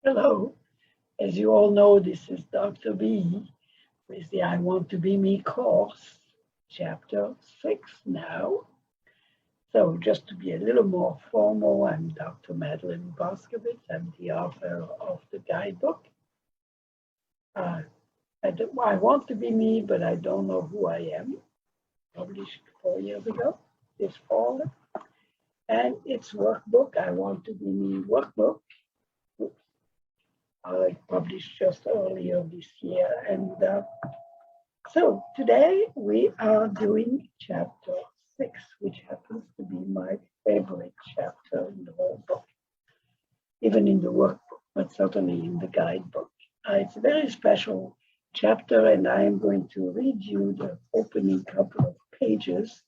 Hello. As you all know, this is Dr. B with the I Want to Be Me course, chapter 6 now. So, just to be a little more formal, I'm Dr. Madeline Boskowitz. I'm the author of the guidebook. Uh, I want to be me, but I don't know who I am. Published 4 years ago, this fall. And it's workbook, I Want to Be Me workbook. Published just earlier this year. And so today we are doing chapter 6, which happens to be my favorite chapter in the whole book, even in the workbook, but certainly in the guidebook. It's a very special chapter, and I am going to read you the opening couple of pages,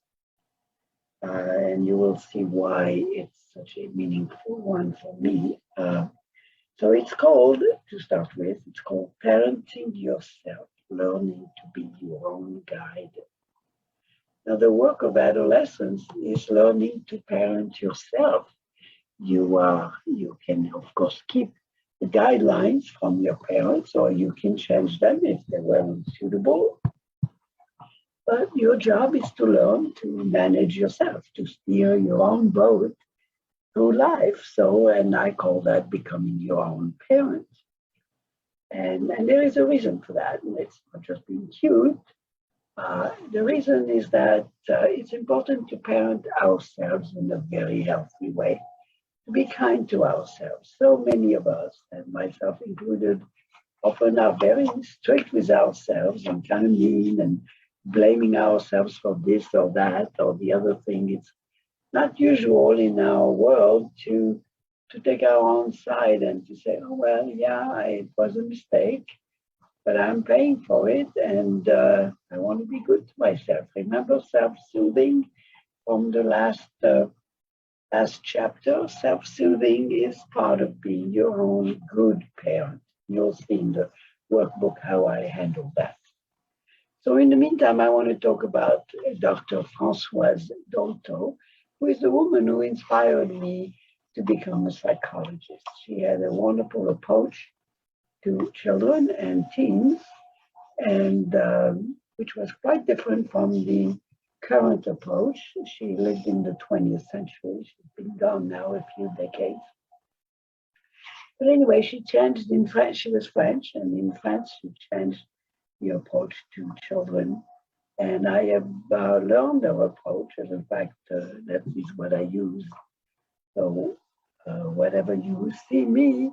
and you will see why it's such a meaningful one for me. So it's called, to start with, it's called Parenting Yourself, Learning to Be Your Own Guide. Now, the work of adolescence is learning to parent yourself. You can, of course, keep the guidelines from your parents, or you can change them if they weren't suitable. But your job is to learn to manage yourself, to steer your own boat through life. So, and I call that becoming your own parent. And there is a reason for that. And it's not just being cute. The reason is that it's important to parent ourselves in a very healthy way, to be kind to ourselves. So many of us, and myself included, often are very strict with ourselves and kind of mean and blaming ourselves for this or that or the other thing. It's not usual in our world to take our own side and to say, oh, well, yeah, it was a mistake, but I'm paying for it, and I want to be good to myself. Remember self-soothing from the last chapter? Self-soothing is part of being your own good parent. You'll see in the workbook how I handle that. So in the meantime, I want to talk about Dr. Françoise Dolto, who is the woman who inspired me to become a psychologist. She had a wonderful approach to children and teens, and which was quite different from the current approach. She lived in the 20th century. She's been gone now a few decades. But anyway, she changed in French. She was French, and in France, she changed the approach to children. And I have learned her approach, and in fact, that is what I use. So whatever you see me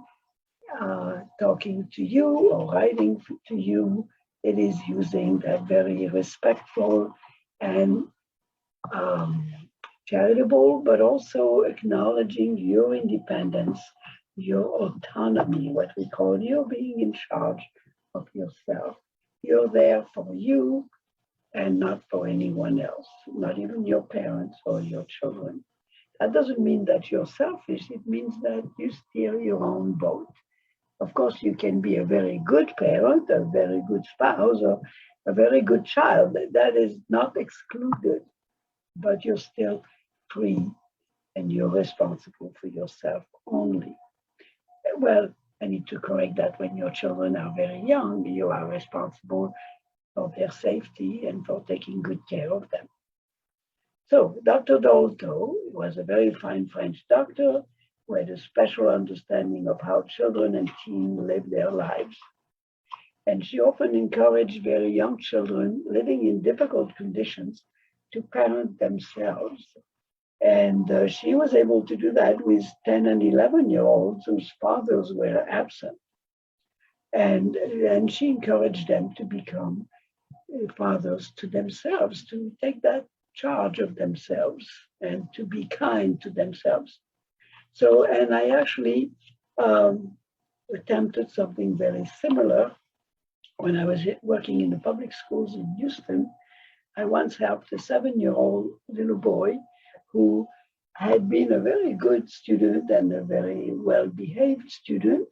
talking to you or writing to you, it is using that very respectful and charitable, but also acknowledging your independence, your autonomy, what we call you being in charge of yourself. You're there for you and not for anyone else, not even your parents or your children. That doesn't mean that you're selfish. It means that you steer your own boat. Of course, you can be a very good parent, a very good spouse, or a very good child. That is not excluded, but you're still free and you're responsible for yourself only. Well, I need to correct that. When your children are very young, you are responsible for their safety and for taking good care of them. So Dr. Dolto was a very fine French doctor who had a special understanding of how children and teens live their lives. And she often encouraged very young children living in difficult conditions to parent themselves. And she was able to do that with 10 and 11-year-olds whose fathers were absent. And she encouraged them to become fathers to themselves, to take that charge of themselves and to be kind to themselves. So, and I actually attempted something very similar when I was working in the public schools in Houston. I once helped a 7-year-old little boy who had been a very good student and a very well-behaved student,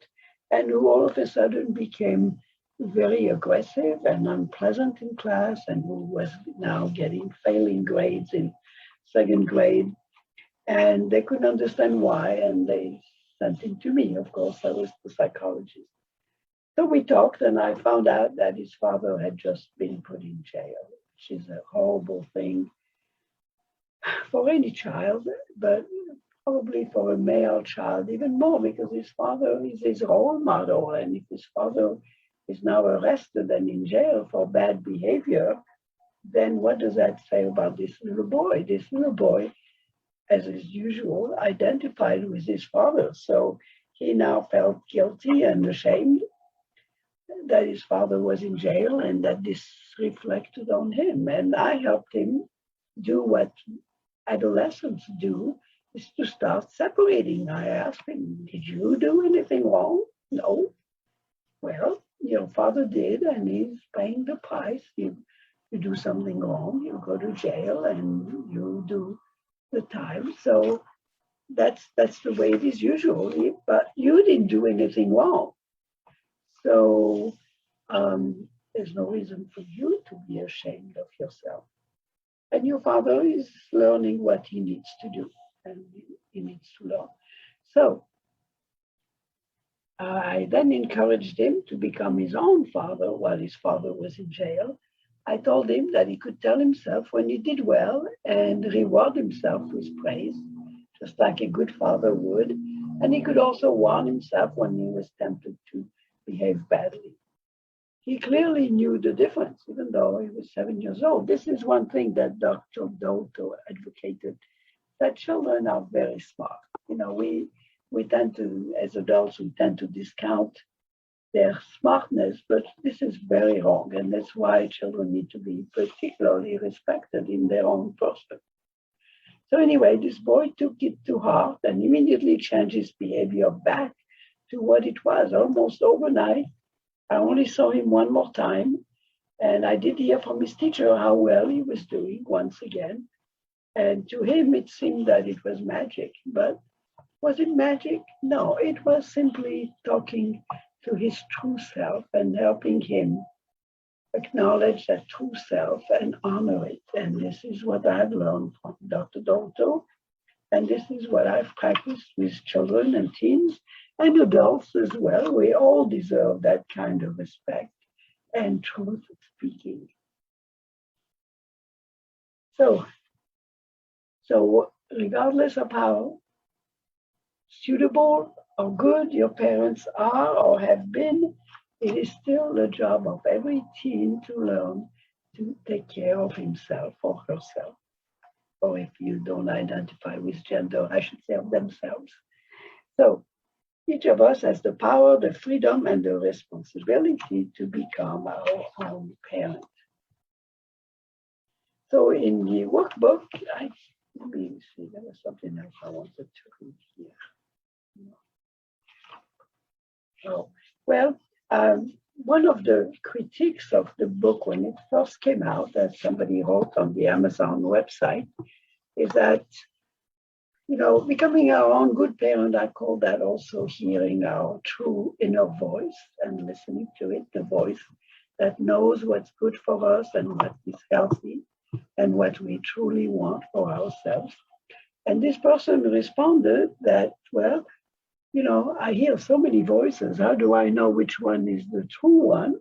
and who all of a sudden became very aggressive and unpleasant in class, and who was now getting failing grades in second grade. And they couldn't understand why, and they sent him to me. Of course, I was the psychologist. So we talked, and I found out that his father had just been put in jail, which is a horrible thing for any child, but probably for a male child even more, because his father is his role model. And if his father is now arrested and in jail for bad behavior, then what does that say about this little boy? This little boy, as is usual, identified with his father. So he now felt guilty and ashamed that his father was in jail and that this reflected on him. And I helped him do what adolescents do, is to start separating. I asked him, did you do anything wrong? No. Well, your father did, and he's paying the price. You do something wrong, you go to jail and you do the time. So that's the way it is usually, but you didn't do anything wrong. So there's no reason for you to be ashamed of yourself. And your father is learning what he needs to do, and he needs to learn. So I then encouraged him to become his own father while his father was in jail. I told him that he could tell himself when he did well and reward himself with praise, just like a good father would. And he could also warn himself when he was tempted to behave badly. He clearly knew the difference, even though he was 7 years old. This is one thing that Dr. Douto advocated, that children are very smart. You know, we tend to, as adults, we tend to discount their smartness, but this is very wrong. And that's why children need to be particularly respected in their own person. So anyway, this boy took it to heart and immediately changed his behavior back to what it was almost overnight. I only saw him one more time, and I did hear from his teacher how well he was doing once again. And to him, it seemed that it was magic. But was it magic? No, it was simply talking to his true self and helping him acknowledge that true self and honor it. And this is what I've learned from Dr. Douto. And this is what I've practiced with children and teens and adults as well. We all deserve that kind of respect and truth speaking. So regardless of how suitable or good your parents are or have been, it is still the job of every teen to learn to take care of himself or herself. Or if you don't identify with gender, I should say of themselves. So each of us has the power, the freedom, and the responsibility to become our own parent. So in the workbook, let me see, there was something else I wanted to read here. Oh, well, one of the critiques of the book when it first came out, that somebody wrote on the Amazon website, is that, you know, becoming our own good parent, I call that also hearing our true inner voice and listening to it, the voice that knows what's good for us and what is healthy and what we truly want for ourselves. And this person responded that, well, you know, I hear so many voices. How do I know which one is the true one?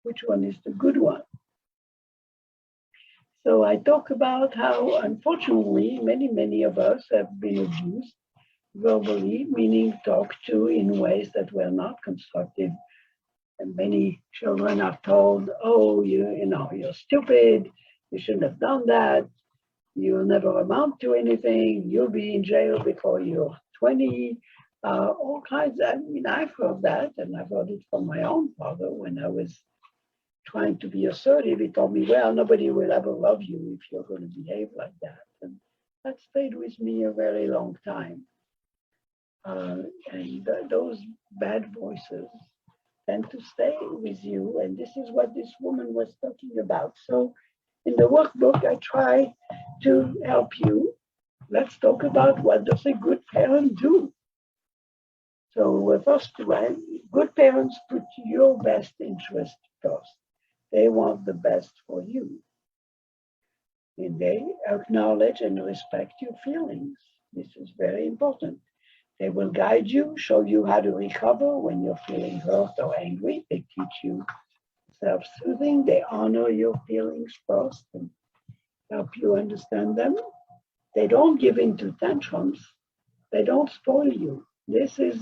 Which one is the good one? So I talk about how, unfortunately, many of us have been abused verbally, meaning talked to in ways that were not constructive. And many children are told, oh, you're stupid. You shouldn't have done that. You'll never amount to anything. You'll be in jail before you're 20. All kinds. I mean, I've heard that, and I've heard it from my own father when I was trying to be assertive. He told me, well, nobody will ever love you if you're going to behave like that. And that stayed with me a very long time. And those bad voices tend to stay with you. And this is what this woman was talking about. So in the workbook, I try to help you. Let's talk about what does a good parent do. So first, good parents put your best interest first. They want the best for you. And they acknowledge and respect your feelings. This is very important. They will guide you, show you how to recover when you're feeling hurt or angry. They teach you self-soothing. They honor your feelings first and help you understand them. They don't give in to tantrums. They don't spoil you. This is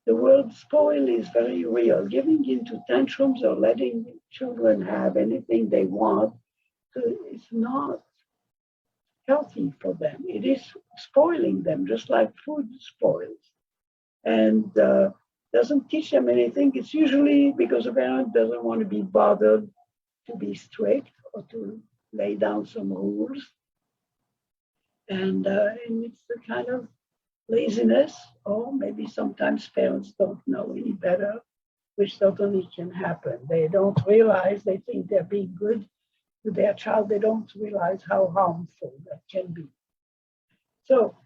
the word spoil is very real. Giving into tantrums or letting children have anything they want is not healthy for them. It is spoiling them, just like food spoils. And doesn't teach them anything. It's usually because a parent doesn't want to be bothered to be strict or to lay down some rules. And it's the kind of laziness, or maybe sometimes parents don't know any better, which certainly can happen. They don't realize, they think they're being good to their child. They don't realize how harmful that can be. So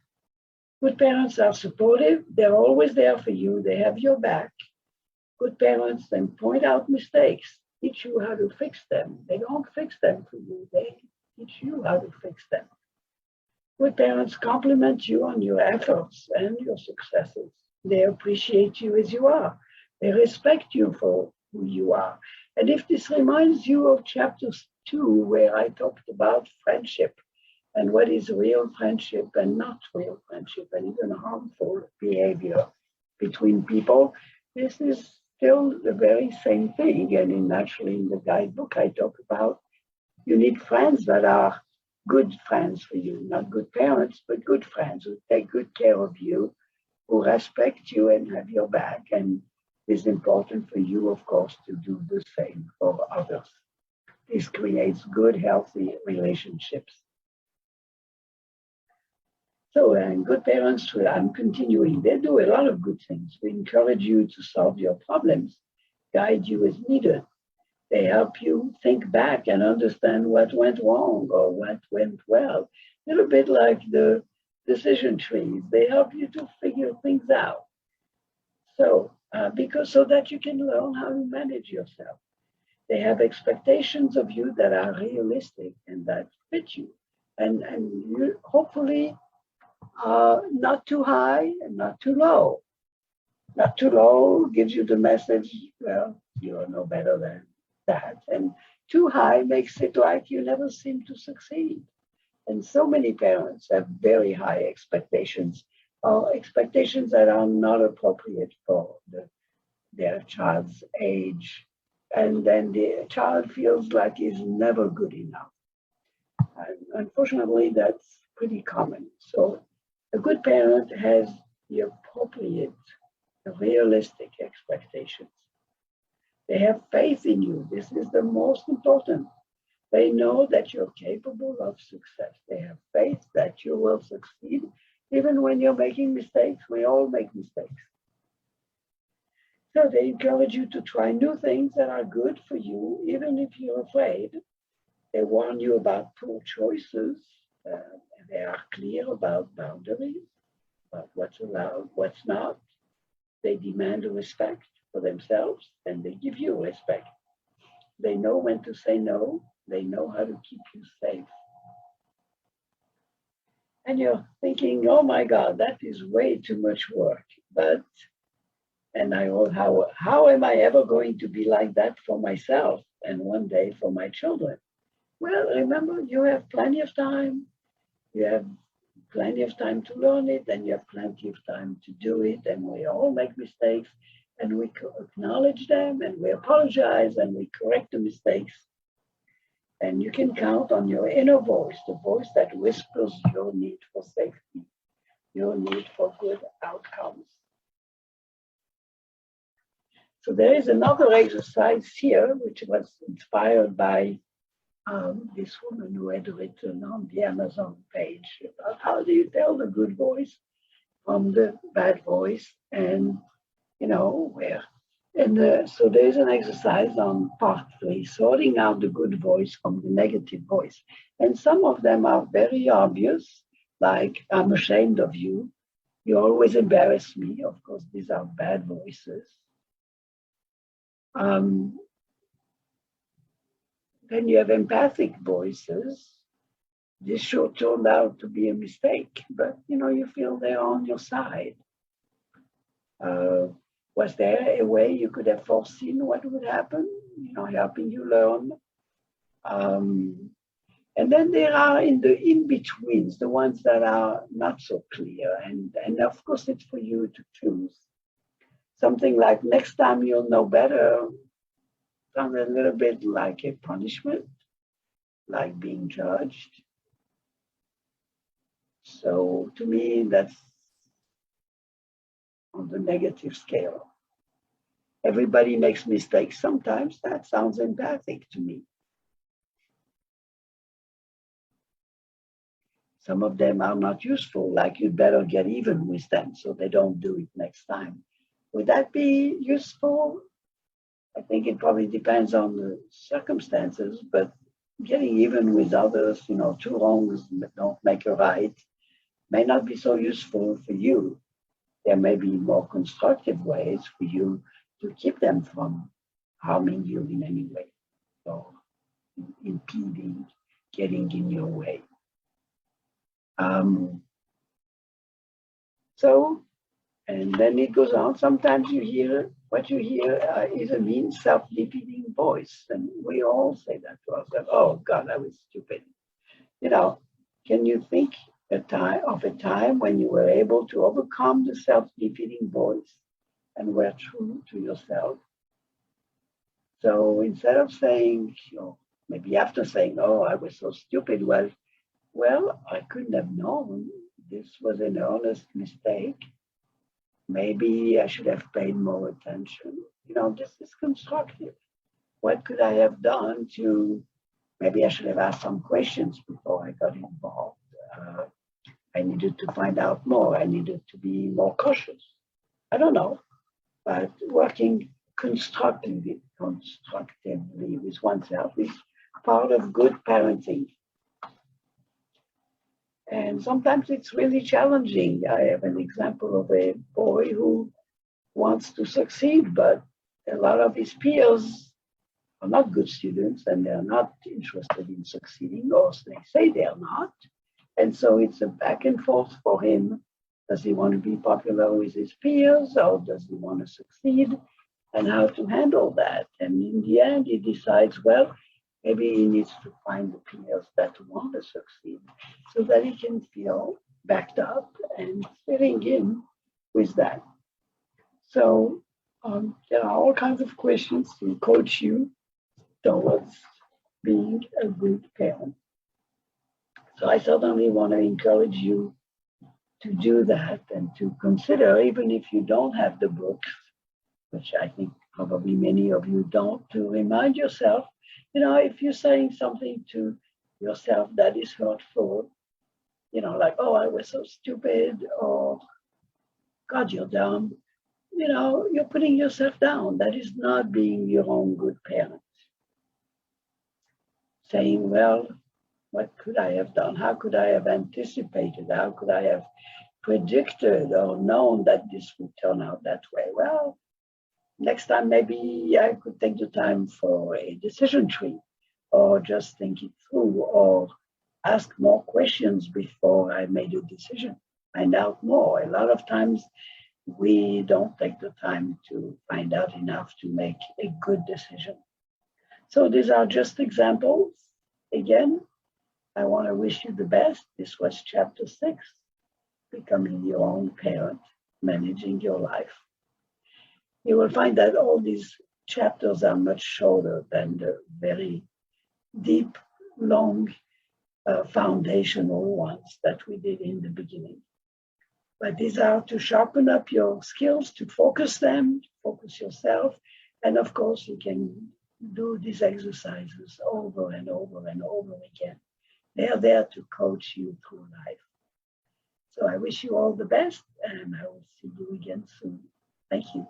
good parents are supportive. They're always there for you. They have your back. Good parents then point out mistakes, teach you how to fix them. They don't fix them for you. They teach you how to fix them. Good parents compliment you on your efforts and your successes. They appreciate you as you are. They respect you for who you are. And if this reminds you of chapter 2, where I talked about friendship and what is real friendship and not real friendship, and even harmful behavior between people, this is still the very same thing. And actually in the guidebook, I talk about you need friends that are good friends for you, not good parents, but good friends who take good care of you, who respect you and have your back. And it's important for you, of course, to do the same for others. This creates good, healthy relationships. So, and good parents, I'm continuing, they do a lot of good things. They encourage you to solve your problems, guide you as needed. They help you think back and understand what went wrong or what went well. A little bit like the decision trees. They help you to figure things out. So, because so that you can learn how to manage yourself. They have expectations of you that are realistic and that fit you. And you hopefully not too high and not too low. Not too low gives you the message, well, you are no better than that. And too high makes it like you never seem to succeed. And so many parents have very high expectations, or expectations that are not appropriate for their child's age. And then the child feels like he's never good enough. And unfortunately, that's pretty common. So a good parent has the appropriate, realistic expectations. They have faith in you. This is the most important. They know that you're capable of success. They have faith that you will succeed, even when you're making mistakes. We all make mistakes. So they encourage you to try new things that are good for you, even if you're afraid. They warn you about poor choices. They are clear about boundaries, about what's allowed, what's not. They demand respect for themselves, and they give you respect. They know when to say no. They know how to keep you safe. And you're thinking, oh my God, that is way too much work. But, and how am I ever going to be like that for myself and one day for my children? Well, remember, you have plenty of time. You have plenty of time to learn it, and you have plenty of time to do it. And we all make mistakes, and we acknowledge them, and we apologize, and we correct the mistakes. And you can count on your inner voice, the voice that whispers your need for safety, your need for good outcomes. So there is another exercise here, which was inspired by this woman who had written on the Amazon page about how do you tell the good voice from the bad voice, and where. And so there's an exercise on part 3, sorting out the good voice from the negative voice. And some of them are very obvious, like, I'm ashamed of you. You always embarrass me. Of course, these are bad voices. Then you have empathic voices. this sure turned out to be a mistake, but you feel they're on your side. Was there a way you could have foreseen what would happen? Helping you learn. And then there are in the in-betweens, the ones that are not so clear. And of course, it's for you to choose. Something like next time you'll know better sounds a little bit like a punishment, like being judged. So to me, that's on the negative scale. Everybody makes mistakes sometimes. That sounds empathic to me. Some of them are not useful, like you'd better get even with them so they don't do it next time. Would that be useful? I think it probably depends on the circumstances, but getting even with others, two wrongs don't make a right, may not be so useful for you. There may be more constructive ways for you to keep them from harming you in any way or impeding, getting in your way. And then it goes on. Sometimes what you hear is a mean self-defeating voice. And we all say that to ourselves. Oh, God, I was stupid. Can you think of a time when you were able to overcome the self-defeating voice and were true to yourself? So instead of saying, maybe after saying, oh, I was so stupid, well, I couldn't have known this was an honest mistake. Maybe I should have paid more attention. This is constructive. What could I have done maybe I should have asked some questions before I got involved. I needed to find out more. I needed to be more cautious. I don't know, but working constructively with oneself is part of good parenting. And sometimes it's really challenging. I have an example of a boy who wants to succeed, but a lot of his peers are not good students and they're not interested in succeeding, or they say they're not. And so it's a back and forth for him. Does he want to be popular with his peers, or does he want to succeed? And how to handle that. And in the end, he decides, well, maybe he needs to find the peers that want to succeed so that he can feel backed up and fitting in with that. So there are all kinds of questions to coach you towards being a good parent. So I certainly want to encourage you to do that and to consider, even if you don't have the books, which I think probably many of you don't, to remind yourself, if you're saying something to yourself that is hurtful, like, oh, I was so stupid, or God, you're dumb, you're putting yourself down. That is not being your own good parent. Saying, well, what could I have done? How could I have anticipated? How could I have predicted or known that this would turn out that way? Well, next time, maybe I could take the time for a decision tree, or just think it through, or ask more questions before I made a decision, find out more. A lot of times we don't take the time to find out enough to make a good decision. So these are just examples. Again, I want to wish you the best. This was chapter 6, becoming your own parent, managing your life. You will find that all these chapters are much shorter than the very deep, long, foundational ones that we did in the beginning. But these are to sharpen up your skills, to focus them, focus yourself. And of course, you can do these exercises over and over and over again. They are there to coach you through life. So I wish you all the best, and I will see you again soon. Thank you.